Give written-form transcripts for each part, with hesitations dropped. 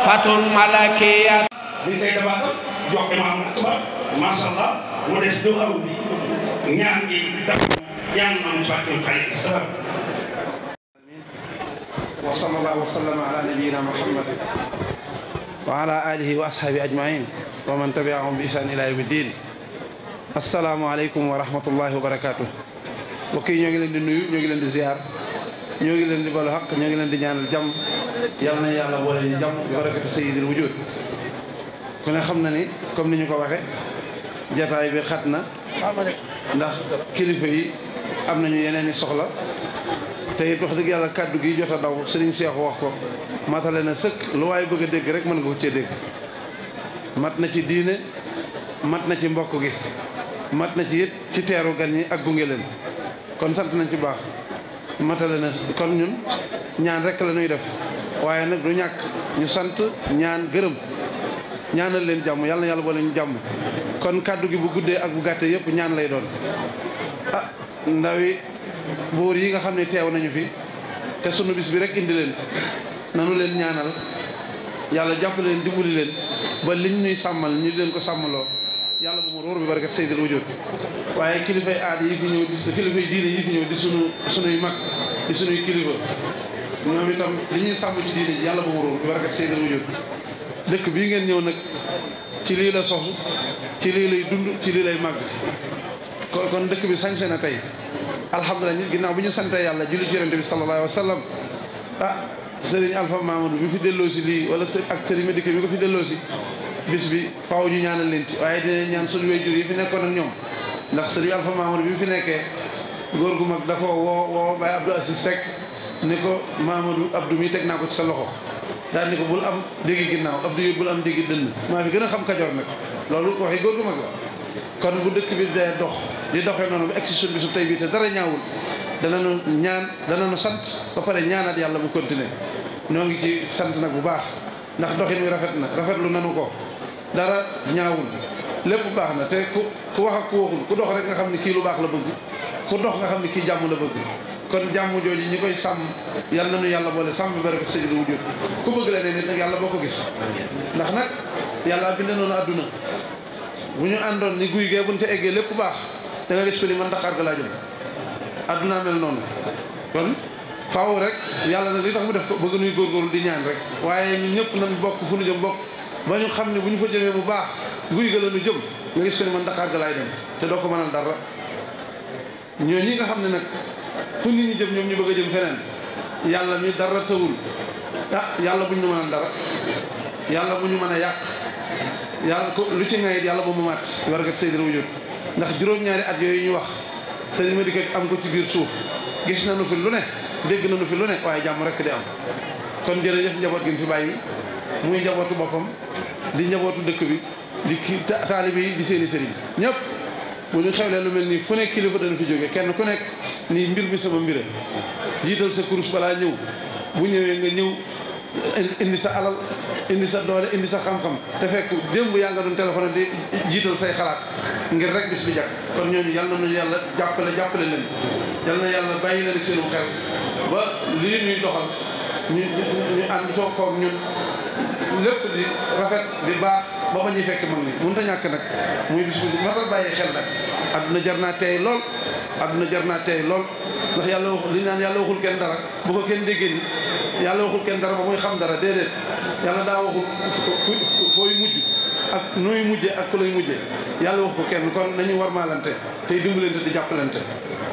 fatun malakiyat bi koy dabaatal jox imaam akbar masha Allah mu des do aw bi ñaan gi daf yàlla na mu ci wàccu alayhi salaam wa sallallahu wa sallama ala nabiyyina Muhammad wa ala alihi wa ashabi ajmain wa man tabi'ahum bi ihsan ila yawmi din. Assalaamu aleykum wa rahmatullahi wa barakatuh. mbokk yi ñoo ngi leen di nuyu ñoo ngi leen di ziar ñoo ngi leen di balu xaq ñoo ngi leen di ñaanal jàmm yal na yàlla boole ñu jàmm bi barakati sayyidil wujud. ku ne xam na ni comme ni ñu ko waxe jataay bi xat na ndax kilifa yi am nañu yeneen i soxla te it wax dëgg yàlla kàddu gi jot a daw Serigne Cheikh wax ko matale na sëkk lu waaye bëgg a dégg rek mën nga ko cee dégg. mat na ci diine mat na ci mbokk gi mat na ci it ci teeru gan ñi ak gunge leen kon sant nañ ci baax matale na kon ñun ñaan rek la ñuy def waaye nag du ñàkk ñu sant ñaan gërëm ñaanal leen jàmm yàlla na yàlla boole ñu jàmm. kon kàddu gi bu guddee ak bu gàttee yëpp ñaan lay doon ah ndawi buur yi nga xam ne teew nañu fi te sunu bis bi rek indi leen nanu leen ñaanal yàlla jàpp leen dimbali leen ba liñ ñuy sàmmal ñu leen ko sàmmaloo yàlla bu mu róor bi barakat sayyidil wujud. waaye kilifay aada yi fi ñëw di kilifay diine yi fi ñëw di sunuy mag di sunuy kilifa ñoom itam li ñuy sàmm ci diine ji yàlla bu mu róor bi barakat sayyidil wujud. dëkk bii ngeen ñëw nag ci lii la soxu ci lii lay dund ci lii lay màgg kon dëkk bi sañse na tey alhamdulilah nit ginnaaw bi ñu sante yàlla julli ci yonent bi sallallahu alayhi wa sallam ah Serigne Alpha Mamadou bi fi delloo si lii wala ak Serigne Médiké bi ko fi delloo si bis bi faaw ñu ñaanal leen ci waaye dinañ ñaan suñu wéjur yi fi nekkoon ak ñoom ndax Serigne Alpha Mamadou bi fi nekkee góor gu mag dafa woo Baye Abdou Assis Seck ni ko Mamadou Abdou mi teg naa ko ci sa loxo daal ni ko bul am déggi ginnaaw Abdou yi bul am déggi dënn maa fi gën a xam Kajoor nag loolu waxi góor gu mag la. kon bu dëkk bi dee dox di doxee noonu ba egsi suñu bisu tey bii te dara ñaawul danañu ñaan danañu sant ba pare ñaanaat yàlla mu continuer ñoo ngi ci sant nag bu baax ndax doxin wi rafet na rafetlu nanu ko dara ñaawul lépp baax na te ku wax ak ku waxul ku dox rek nga xam ne kii lu baax la bëgg ku dox nga xam ne kii jàmm la bëgg kon jàmm jooju ñi koy sàmm yal nañu yàlla boole sàmm barakat sayyidil wujud. ku bëgg leneen nit nag yàlla boo ko gis ndax nag yàlla bind noonu àdduna bu ñu àndoon ni guy gee buñ ca eggee lépp baax da nga gis ko ni man Dakar ga laa jëm adduna mel noonu kon faaw rek yàlla nag li tax mu def ko bëgg nuy góorgóorlu di ñaan rek waaye ñun ñëpp nañ bokk fu ñu jëm bokk ba ñu xam ne bu ñu fa jëmee bu baax guy ga la ñu jëm nga gis ko ni man Dakar ga laay dem te doo ko mënal dara ñoo ñi nga xam ne nag fu nit ñi jëm ñoom ñu bëgg a jëm feneen yàlla mi dara tawul ah yàlla bu ñu mënal dara yàlla bu ñu mën a yàq yàlla ko lu ci ngayit yàlla ba mu màtt barakat sayyidil wujud. ndax juróom-ñaari at yooyu ñu wax Serigne Médiké am ko ci biir suuf gis nañu fi lu ne dégg nañu fi lu ne waaye jàmm rek di am kon jërëjëf njaboot gi mu fi bàyyi muy njabootu boppam di njabootu dëkk bi di taalibe yi di seeni sëriñ ñëpp bu ñu xewlee lu mel nii fu nekk kilifa dana fi jóge kenn ku nekk nii mbir mi sama mbire jiital sa kurus balaa ñëw bu ñëwee nga ñëw indi sa alal indi sa doole indi sa xam-xam te fekk démb yaa nga doon téléphone di jiital say xalaat ngir rek bis bi jàkk kon ñooñu yal na ñu yàlla jàppale leen yal na yàlla bàyyi leen ak seenu xel ba lii ñuy doxal ñu ànd toog koog ñun lépp di rafet di baax ba ba ñuy fekk mag ni mënut a ñàkk nag muy bis bi matal bàyyi xel nag adduna jar naa teey lool adduna jar naa teey lool ndax yàlla wax li naan yàlla waxul kenn dara bu ko kenn déggee ni yàlla waxul kenn dara ba muy xam dara déedéet yàlla daa waxul fooy mujj ak nooy mujje ak ku lay mujje yàlla wax ko kenn kon nañu war maalante tey dimbalante di jàppalante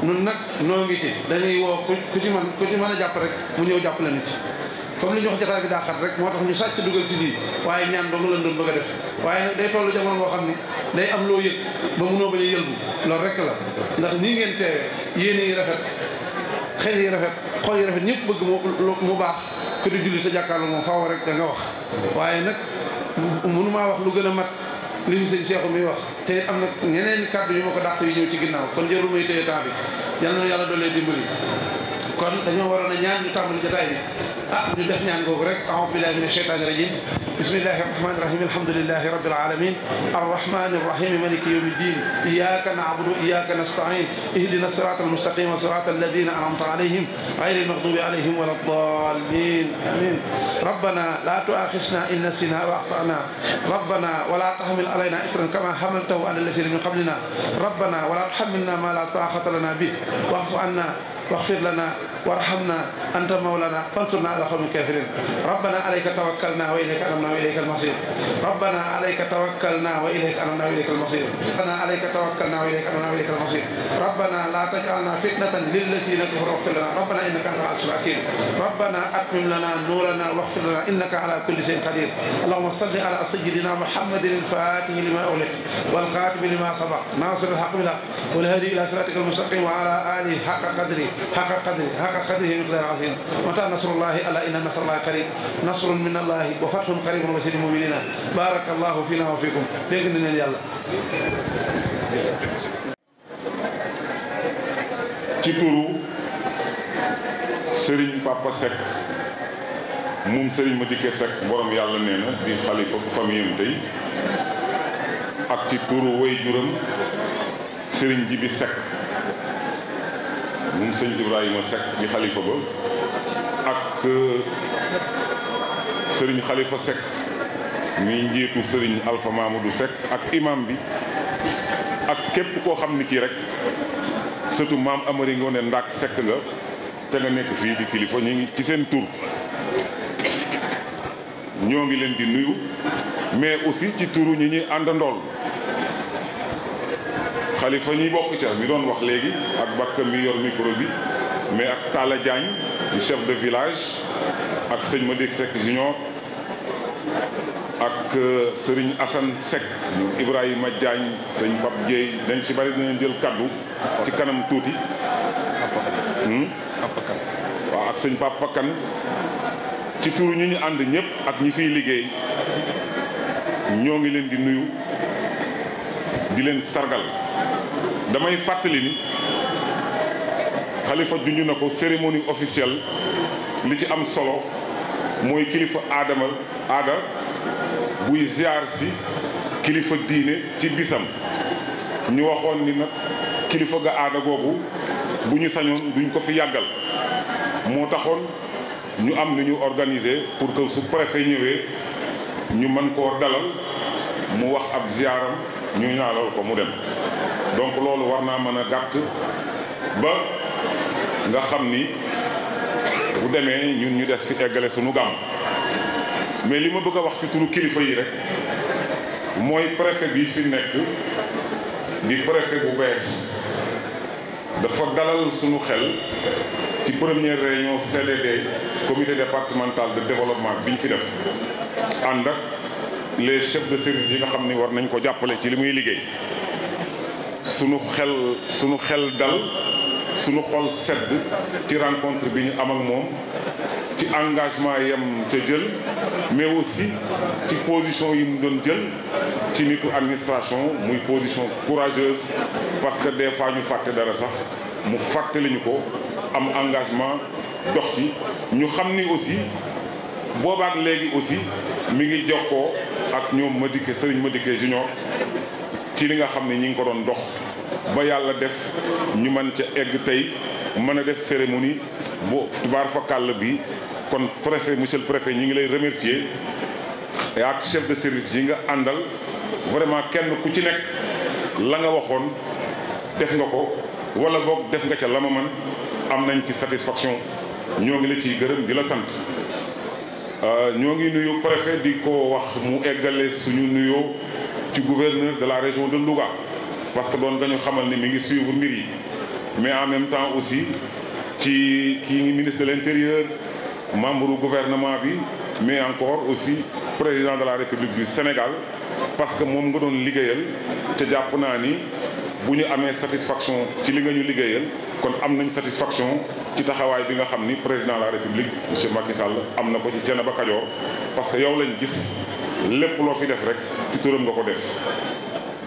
nun nag noo ngi ci dañuy woo ku ci mën a jàpp rek mu ñëw jàppale na ci comme li ñu wax jotaay bi daa xat rek moo tax ñu sàcc dugal ci lii waaye ñaan dong lañ doon bëgg a def waaye nag day tollu jamono boo xam ni day am loo yëg ba mënoo bañ a yëlbu loolu rek la ndax nii ngeen teewee yéen yi rafet xel yi rafet xol yi rafet ñëpp bëgg mu baax ku di julli te jàkkaarloo moom faaw rek da nga wax waaye nag mënumaa wax lu gën a mat li ñu sëñ Seexu mi wax te am na ñeneen kàddu yu ma ko dàq yu ñëw ci ginnaaw kon jarul may téye temps bi yal na yàlla doolee dimbali kon dañoo waroon a ñaan ñu tàmbali jotaay bi ñu def ñaan googu rek a'uuzu billahi mina shaytaani rajim bismillahi rahmaani rahim alhamdulillahi rabbil alamin arrahmani arrahim maliki yawmi ddin iyyaka na'budu wa iyyaka nasta'in ihdina sirata almustaqima sirata alladhina an'amta alayhim ghayril maghdubi alayhim wala ddallin amin rabbana la tu'akhidhna in nasina wa akhta'na rabbana wa la tahmil alayna isran kama hamaltahu ala alladhina min qablina rabbana wa la tuhammilna ma la taqata lana bihi wa'fu anna واغفر لنا وارحمنا أنت مولانا فانصرنا على القوم الكافرين ربنا عليك توكلنا وإليك أنبنا وإليك المصير ربنا عليك توكلنا وإليك أنبنا وإليك المصير ربنا عليك توكلنا وإليك أنبنا وإليك المصير ربنا لا تجعلنا فتنة للذين كفروا واغفر لنا ربنا إنك أنت العزيز الحكيم ربنا أتمم لنا نورنا واغفر لنا إنك على كل شيء قدير اللهم صل على سيدنا محمد الفاتح لما أغلق والخاتم لما سبق ناصر الحق بالحق والهادي إلى صراطك المستقيم وعلى آله حق قدره حق قدره مقدار عظيم متى نصر الله ألا إن نصر الله قريب نصر من الله وفتح قريب وبشر المؤمنين بارك الله فينا وفيكم بإذن الله يلا ci turu Serigne Papa Seck moom Serigne Madické Seck borom yàlla nee na di xalifa famille am tey ak ci turu way juram Serigne Jibi Seck moom sëñ Ibrahima Seck di xalifa ba ak Serigne Khalifa Seck mi njiitu Serigne Alpha Mamadou Seck ak imam bi ak képp koo xam ni kii rek surtout maam Amari Ngoone Ndak Seck nga te nga nekk fii di kilifa ñu ngi ci seen tur ñoo ngi leen di nuyu mais aussi ci turu ñi ñuy àndandool xalifa ñi bokk ca mi doon wax léegi ak bakka mi yor micro bi mais ak Talla Diagne di chef de village ak sëñ Madické Seck junior ak Serigne Assane Seck ñoom Ibrahima Diagne sëñ Pape Dieye dañ ci bari dinañ jël kaddu ci kanam tuuti waaw ak sëñ Papa Kane ci turu ñu ñu ànd ñëpp ak ñi fiy liggéey ñoo ngi leen di nuyu di leen sargal damay fàttali ni xalifa junj na ko cérémonie officielle li ci am solo mooy kilifa aada buy ziar si kilifa diine ci bisam ñu waxoon ni nag kilifa ga aada googu bu ñu sañoon duñ ko fi yàggal moo taxoon ñu am nu ñu organiser pour que su préfet ñëwee ñu mën koo dalal mu wax ab ziaram ñu ñaanal ko mu dem donc loolu war naa mën a gàtt ba nga xam ni bu demee ñun ñu des fi eggale suñu gàmm mais li ma bëgg a wax ci turu kilifa yi rek mooy préfet bi fi nekk di préfet bu bees dafa dalal suñu xel ci première réunion CDD comité départemental de développement bi ñu fi def ànd ak les chefs de service yi nga xam ni war nañ ko jàppale ci li muy liggéey suñu xel dal suñu xol sedd ci rencontre bi ñu am ak moom ci engagement yam ca jël mais aussi ci position yi mu doon jël ci nitu administration muy position courageuse parce que des fois ñu fàtte dara sax mu fàttali ñu ko am engagement dox ci ñu xam ni aussi boobaak léegi aussi mi ngi jokkoo ak ñoom Madické Serigne Madické Junior ci li nga xam ne ñi ngi ko doon dox ba yàlla def ñu mën ca egg tey mën a def cérémonie bu tubaar fa kàll bi kon préfet monsieur le préfet ñi ngi lay remercier ak chef de service yi nga àndal vraiment kenn ku ci nekk la nga waxoon def nga ko wala boog def nga ca la ma man am nañ ci satisfaction ñoo ngi la ciy gërëm di la sant ñoo ngi nuyu préfet di ko wax mu eggale suñu nuyoo ci gouverneur de la région de Louga parce que doon dañu xamal ni mi ngi suivre mbir yi mais en même temps aussi ci kii ngi ministre de l'intérieur membre du gouvernement bi mais encore aussi président de la République du Sénégal parce que moom nga doon liggéeyal ca jàpp naa ni bu ñu amee satisfaction ci li nga ñu liggéeyal kon am nañ satisfaction ci taxawaay bi nga xam ni président de la République monsieur Macky Sall am na ko ci Thiénaba Kajoor parce que yow lañ gis lépp loo fi def rek ci turam nga ko def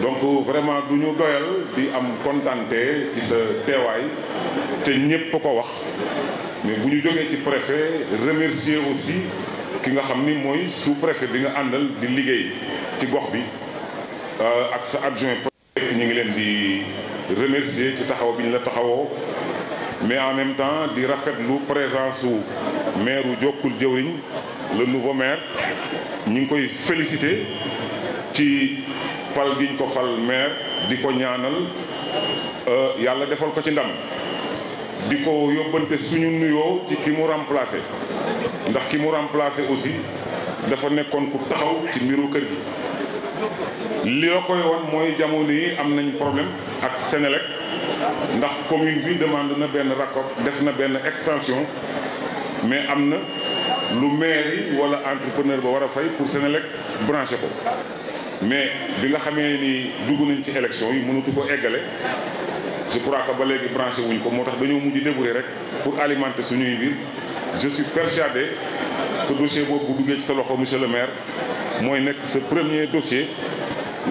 donc vraiment du ñu doyal di am kontante ci sa teewaay te ñépp ko wax mais bu ñu jógee ci préfet remercier aussi ki nga xam ni mooy sous-préfet bi nga àndal di liggéey ci gox bi ak sa adjoint ñu ngi leen di remercier ci taxaw bi ñu la taxawoo mais en même temps di rafetlu présence su maire u Jokkul Jëwriñ le nouveau maire ñu ngi koy féliciter ci pal gi ñu ko fal maire di ko ñaanal yàlla defal ko ci ndam di ko yóbbante suñu nuyoo ci ki mu remplacé ndax ki mu remplacé aussi dafa nekkoon ku taxaw ci mbiru kër gi li la koy woon mooy jamono yi am nañ problème ak Sénélec ndax commune bi demande na benn raccord def na benn extension mais am na lu maire yi wala entrepreneur ba war a fay pour Sénélec branché ko mais bi nga xamee ni dugg nañ ci élection yi mënatu ko eggale je crois que ba léegi branché wuñ ko moo tax dañoo mujj débrouiller rek pour alimenter suñuy mbir je suis persuadé que dossier boobu bu duggee ci sa loxo monsieur le maire mooy nekk sa premier dossier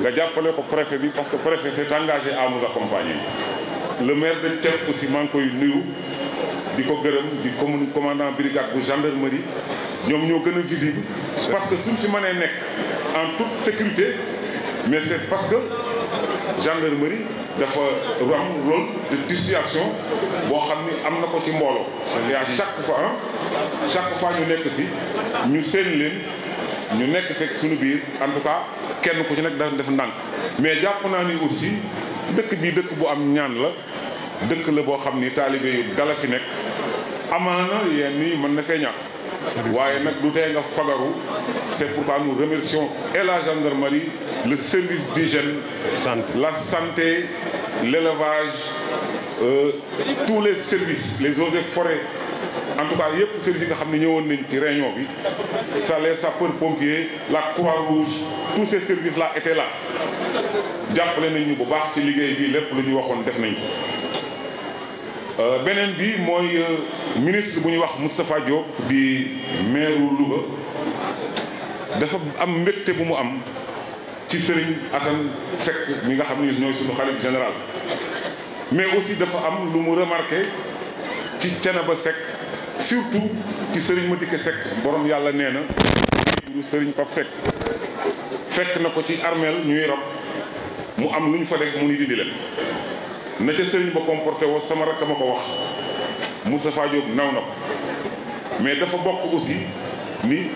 nga jàppale ko préfet bi parce que préfet s'est engagé à nous accompagner le maire de Thiep aussi maa ngi koy nuyu di ko gërëm di commandant brigade bu gendarmerie ñoom ñoo gën a visible parce que suñ fi mënee nekk en toute sécurité mais c'est parce que gendarmerie dafa am rôle de dissuasion boo xam ni am na ko ci mbooloo et à chaque fois ñu nekk fi ñu seen leen ñu nekk fekk suñu biir en tout cas kenn ku ci nekk dafa def ndànk mais jàpp naa ni aussi dëkk bi dëkk bu am ñaan la dëkk la boo xam ni taalibe yu dala fi nekk amaana yenn yi mën na fee ñàkk waaye nag du tee nga fagaru c'est pourquoi nous remercions et la gendarmerie le service d'hygiène la santé l'élevage tous les services les eaux et forêts en tout cas yëpp services yi nga xam ne ñëwoon nañ ci réunion bi ça les sapeurs-pompiers la Croix-Rouge tous ces services là étaient là jàppale nañ ñu bu baax ci liggéey bi lépp lu ñu waxoon def nañ ko beneen bi mooy ministre bu ñuy wax Moustapha Diop di maire Louga dafa am mbégte bu mu am ci Serigne Assane Seck mi nga xam ne ñooy suñu xalif général mais aussi dafa am lu mu remarqué ci Thiénaba Seck surtout ci Serigne Madické Seck borom yàlla nee na du Serigne Pape Seck fekk na ko ci armeel ñuy rob mu am lu ñu fa def mu ni dindi leen na ca Serigne ba comporté woo sama rakk ma ko wax Moustapha Diop naw na ko mais dafa bokk aussi ni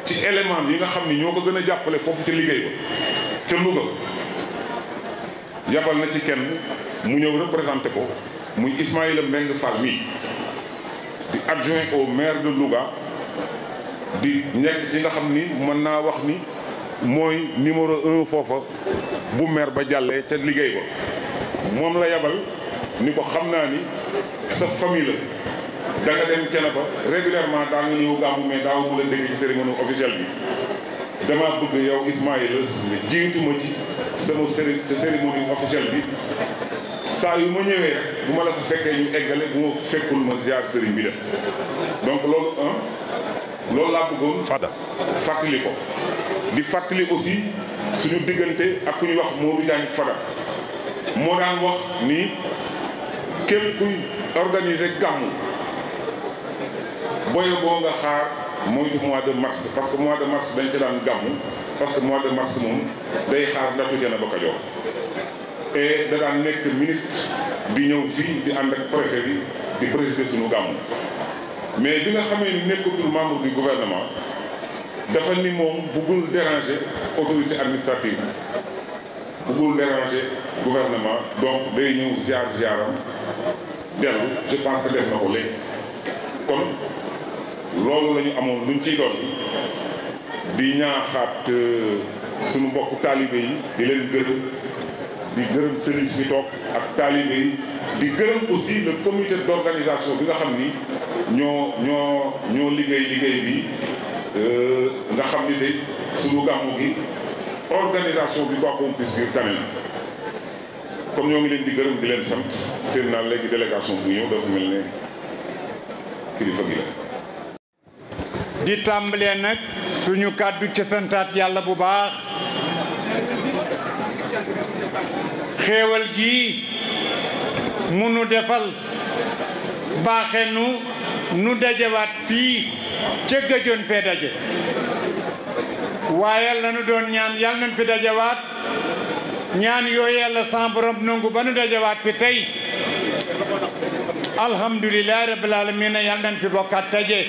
ci élément yi nga xam ni ñoo ko gën a jàppale foofu ca liggéey ba ca Louga yabal na ci kenn mu ñëw représenté ko muy Ismaïla Mbengue Fall mii di adjoint au maire de Louga di nekk ci nga xam ni mën naa wax ni mooy numéro 1 foofa bu maire ba jàllee ca liggéey ba moom la yabal ni ko xam naa ni sa famille la da nga dem Thiénaba régulièrement daa nga ñëw gàmmu mais daaw mu la dégg ci cérémonie officielle bi dama bëgg yow Ismaïla nga jiituma ci sama cérémonie officielle bi saa yu ma ñëwee rek bu ma la fa fekkee ñu eggale bu ma fekkul ma ziar sëriñ bi dem donc loolu laa bëggoon fàttali ko di fàttali aussi suñu diggante ak ku ñuy wax Modou Diagne Fada moo daan wax ni képp kuy organiser gàmmu boye boo nga xaar moytu mois de mars parce que mois de mars dañ ci daan gàmmu parce que mois de mars moom day xaar ndatu Thiénaba Kajoor et da daan nekk ministre di ñëw fii di ànd ak préfet bi di présider suñu gàmmu mais bi nga xamee ni nekkatul membre du gouvernement dafa ni moom bëggul déranger autorité administrative bëggul déranger gouvernement donc day ñëw ziaram dellu je pense que def na ko léegi kon loolu la ñu amoon luñ ciy doon di ñaaxaat suñu mbokk taalibe yi di leen gërëm di gërëm sëriñ si toog ak taalibe yi di gërëm aussi le comité d'organisation bi nga xam ni ñoo liggéey bi nga xam ni tey suñu gàmmu gi organisation bi quoi qu'on puisse dire tane na comme ñoo ngi leen di gërëm di leen sant seen naa léegi délégation bu ñëw dafa mel ne kilifa gi la di tàmbalee nag suñu kàddu ci santaat yàlla bu baax xéewal gi munu defal baaxenu nu dajewaat fii ca gëjoon fee daje waaye la nu doon ñaan yal nañ fi dajewaat ñaan yooyu yàlla sa borom nangu ba nu dajewaat fi tey alhamdulillahi rabbil alamin yal nañ fi bokkaat daje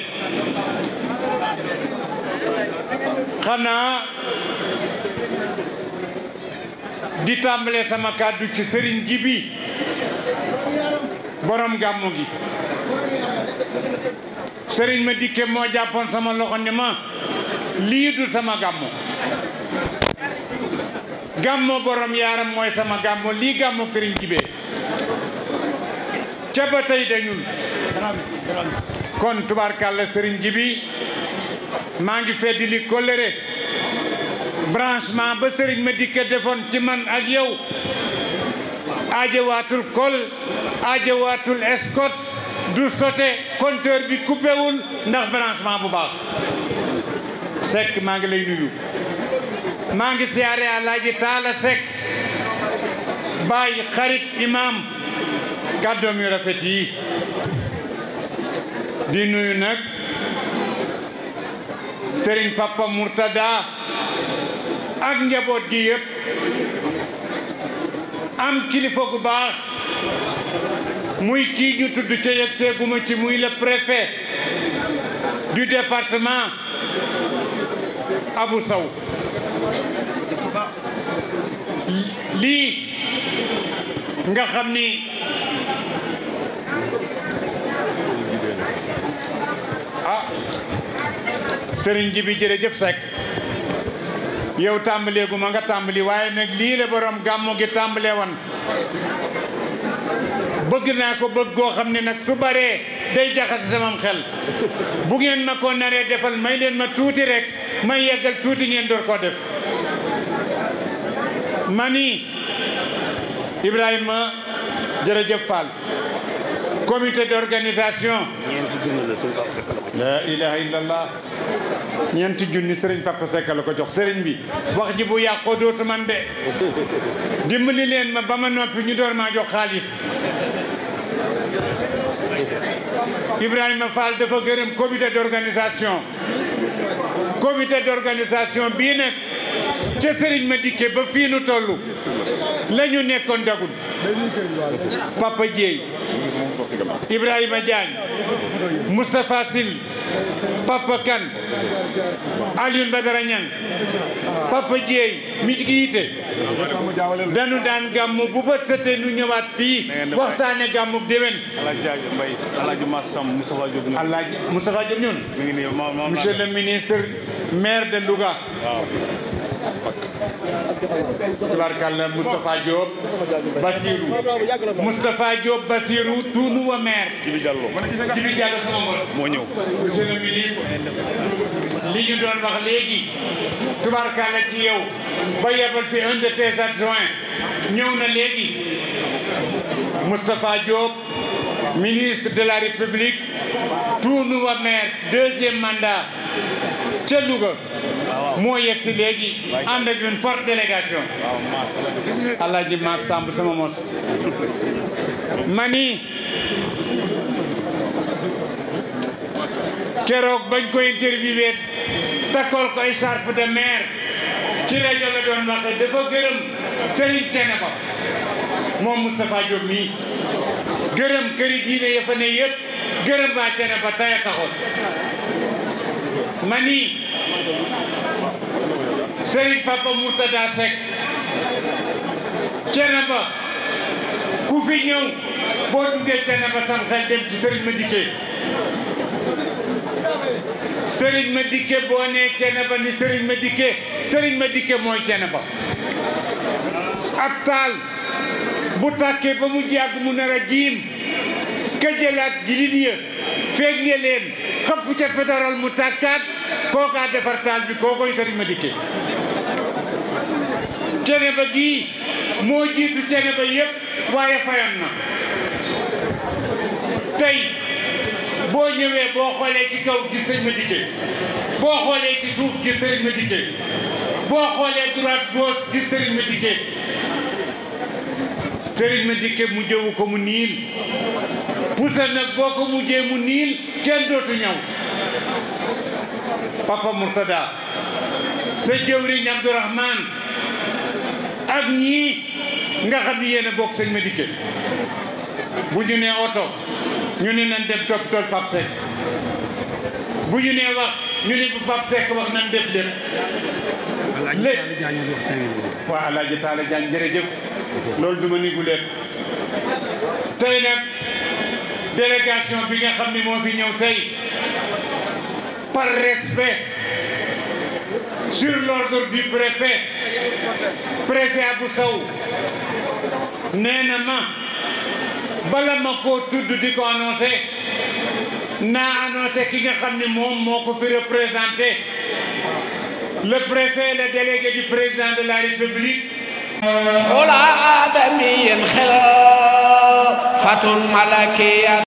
xanaa di tàmbalee sama kàddu ci sëriñ Jibi borom gàmmu gi sëriñ ma dikke moo jàppoon sama loxo ni ma lii du sama gàmmu gàmmu borom yaaram mooy sama gàmmu lii gàmmu sëriñ Jibee ca ba tey dañul kon tubaarkàlla sëriñ Jibi maa ngi feddi li kóllëre branchement ba sëriñ ma dikke defoon ci man ak yow aajewaatul kol aajewaatul escorte du sote compteur bi coupé wul ndax branchement bu baax Seck maa ngi lay nuyu maa ngi siyaare Alaaji Taala Seck baay xarit imam kàddoom yu rafet yi di nuyu nag sëriñ Papa Murtada ak njaboot gi yëpp am kilifa gu baax muy kii ñu tudd ca yegg seeguma ci muy le préfet du département Abou Sow lii nga xam ni sëriñ Jibi jërëjëf Seck yow tàmbaleegu ma nga tàmbali waaye nag lii la borom gàmmu gi tàmbale woon bëgg naa ko bëgg goo xam ne nag su baree day jaxase samam xel bu ngeen ma ko naree defal may leen ma tuuti rek may yeggal tuuti ngeen door koo def mani Ibrahima jërëjëf Fall comité d'organisation la ilaha illallah ñeenti junni sëriñ Papa Seck la ko jox sëriñ bi wax ji bu yàqoo dootu man de dimbali leen ma ba ma noppi ñu door maa jox xaalis Ibrahima Fall dafa gërëm comité d'organisation bii nag ca sëriñ ma dikke ba fii nu toll la ñu nekkoon dagul Papa Dieye Ibrahima Diagne Moustapha Sil Papa Kane Alioune Badara Niang Papa Dieye mi ci yiite dañu daan gàmmu bu ba tëte nu ñëwaat fii waxtaane gàmmu déwén Alaaji Massam Moustapha Diop ñun Alaaji Moustapha Diop ñun mi ngi nii monsieur le ministre maire de Louga tubarkalla Moustapha Diop Bassirou tout nouveau maire Jibi Diallo sama mbos moo ñëw monsieur le ministre li ñu doon wax léegi tubarkalla ci yow ba yebal fi un de tes adjoints ñëw na léegi Moustapha Diop ministre de la République tout nouveau maire deuxième mandat ca Louga moo yegg si léegi ànd ak une forte délégation Alaaji Mass Samb sama mos mani keroog bañ ko interviewé takkal ko écharpe de maire ci rajo la doon waxe dafa gërëm Serigne Thiénaba moom Moustapha Diop mii gërëm këri diine ya fa ne yëpp gërëm waa Thiénaba taya taxoon mani Serigne Papa Murtada Seck Thiénaba ku fi ñëw boo duggee Thiénaba sam xel dem ci Serigne Madické Serigne Madické boo nee Thiénaba ni Serigne Madické mooy Thiénaba ab taal bu tàkkee ba mu jàgg mu nar a giim ka jëlaat gilin ya feeg ne leen xëpp ca pétrole mu tàkkaat kookaa defar taal bi kookoy Serigne Madické Thiénaba gii moo jiitu Thiénaba yëpp waaye fayam na tey boo ñëwee boo xoolee ci kaw gis Serigne Madické boo xoolee ci suuf gis Serigne Madické boo xoolee droite gauche gis Serigne Madické mu jëwu ko mu niin pusa nag boo ko mujjee mu niin kenn dootu ñëw Papa Mourtada sa jëwriñ Abdourahmane ak ñii nga xam ni yéen a bokk sëñ Madické bu ñu nee oto ñu ne nañ dem topp tool Pape Seck bu ñu nee wax ñu ne bu Pape Seck wax nañ def lépp waaw Alaaji Taala Jaañ jërëjëf loolu du ma nigu lépp tey nag délégation bi nga xam ni moo fi ñëw tey par respect sur l'ordre du préfet Abou Sow nee na ma bala ma koo tudd di ko annoncé naa annoncé ki nga xam ni moom moo ko fi représenté le préfet le délégué du président de la République خلا آدمي خلافة ملكية